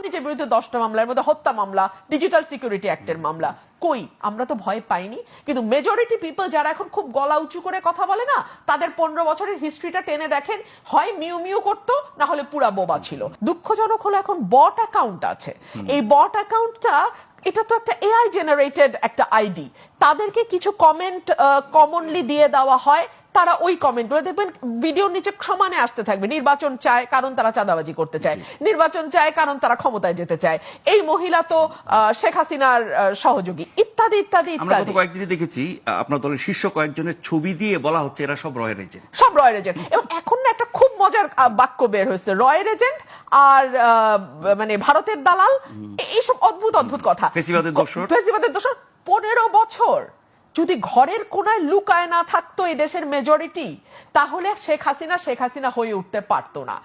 নিজের বিরুদ্ধে 10টা মামলা, এর মধ্যে হত্যা মামলা, ডিজিটাল সিকিউরিটি অ্যাক্টের মামলা। কই, আমরা তো ভয় পাইনি। কিন্তু মেজরিটি পিপল যারা এখন খুব গলা উঁচু করে কথা বলে না, তাদের 15 বছরের হিস্ট্রিটা টেনে দেখেন, হয় মিউ মিউ করতো, না হলে পুরা বোবা ছিল। দুঃখজনক হলো এখন বট অ্যাকাউন্ট আছে। এই বট অ্যাকাউন্টটা, এটা তো একটা এআই জেনারেটেড একটা আইডি, তাদেরকে কিছু কমেন্ট কমনলি দিয়ে দেওয়া হয়, তারা ওই কমেন্টগুলো দেখবেন ভিডিওর নিচে সমানে আসতে থাকবে। নির্বাচন চায় কারণ তারা চাঁদাবাজি করতে চায়, নির্বাচন চায় কারণ তারা ক্ষমতায় যেতে চায়, এই মহিলা তো শেখ হাসিনার সহযোগী, ইত্যাদি ইত্যাদি আমরা গত ইত্যাদি। কয়েকদিনে দেখেছি আপনার দলের শীর্ষ কয়েকজনের ছবি দিয়ে বলা হচ্ছে এরা সব রয়ের এজেন্ট। সব রয়ের এজেন্ট। এবং এখন না একটা খুব মজার বাক্য বের হয়েছে, রয়ের এজেন্ট আর মানে ভারতের দালাল, এইসব অদ্ভুত অদ্ভুত কথা। ফেসিবাদের দোসর। 15 বছর যদি ঘরের কোনায় লুকায় না থাকতো এই দেশের মেজরিটি, তাহলে শেখ হাসিনা হয়ে উঠতে পারতো না।